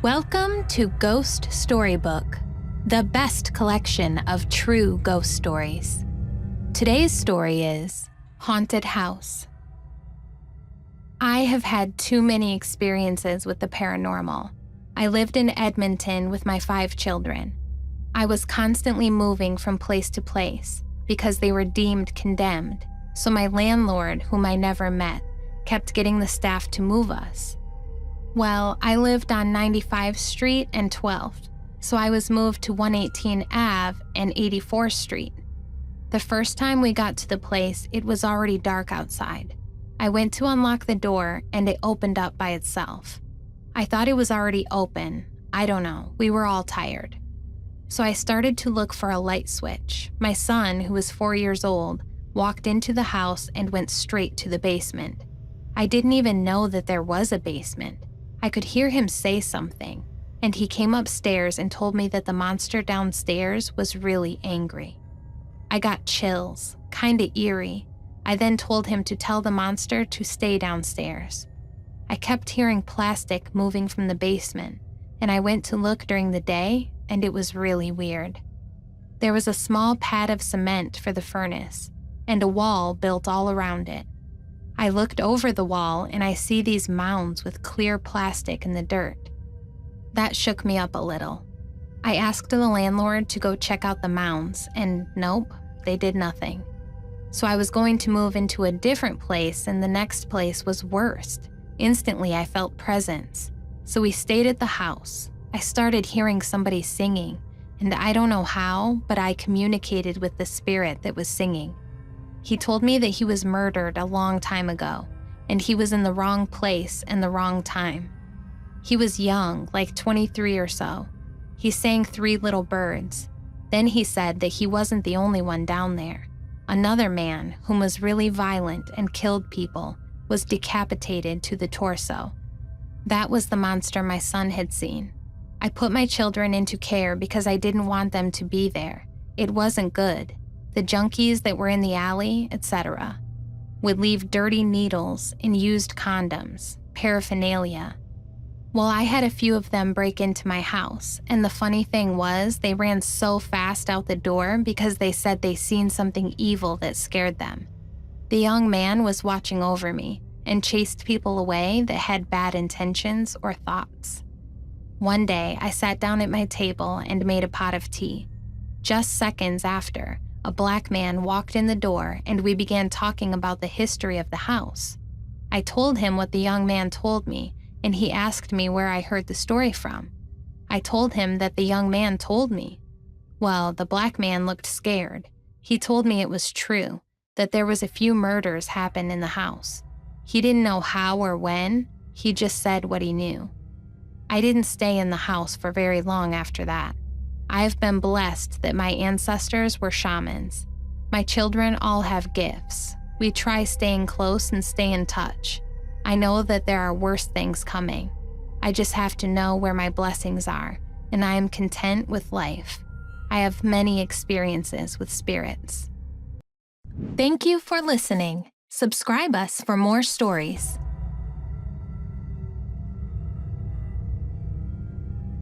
Welcome to Ghost Storybook, the best collection of true ghost stories. Today's story is Haunted House. I have had too many experiences with the paranormal. I lived in Edmonton with my 5 children. I was constantly moving from place to place because they were deemed condemned, so my landlord, whom I never met, kept getting the staff to move us. Well, I lived on 95th Street and 12th, so I was moved to 118 Ave and 84th Street. The first time we got to the place, it was already dark outside. I went to unlock the door and it opened up by itself. I thought it was already open. I don't know, we were all tired. So I started to look for a light switch. My son, who was 4 years old, walked into the house and went straight to the basement. I didn't even know that there was a basement. I could hear him say something, and he came upstairs and told me that the monster downstairs was really angry. I got chills, kinda eerie. I then told him to tell the monster to stay downstairs. I kept hearing plastic moving from the basement, and I went to look during the day, and it was really weird. There was a small pad of cement for the furnace, and a wall built all around it. I looked over the wall and I see these mounds with clear plastic in the dirt. That shook me up a little. I asked the landlord to go check out the mounds, and nope, they did nothing. So I was going to move into a different place, and the next place was worse. Instantly I felt presence. So we stayed at the house. I started hearing somebody singing, and I don't know how, but I communicated with the spirit that was singing. He told me that he was murdered a long time ago, and he was in the wrong place and the wrong time. He was young, like 23 or so. He sang 3 Little Birds. Then he said that he wasn't the only one down there. Another man, whom was really violent and killed people, was decapitated to the torso. That was the monster my son had seen. I put my children into care because I didn't want them to be there. It wasn't good. The junkies that were in the alley, etc., would leave dirty needles and used condoms, paraphernalia. Well, I had a few of them break into my house, and the funny thing was they ran so fast out the door because they said they seen something evil that scared them. The young man was watching over me and chased people away that had bad intentions or thoughts. One day, I sat down at my table and made a pot of tea. Just seconds after, a black man walked in the door and we began talking about the history of the house. I told him what the young man told me, and he asked me where I heard the story from. I told him that the young man told me. Well, the black man looked scared. He told me it was true, that there was a few murders happen in the house. He didn't know how or when, he just said what he knew. I didn't stay in the house for very long after that. I've been blessed that my ancestors were shamans. My children all have gifts. We try staying close and stay in touch. I know that there are worse things coming. I just have to know where my blessings are, and I am content with life. I have many experiences with spirits. Thank you for listening. Subscribe us for more stories.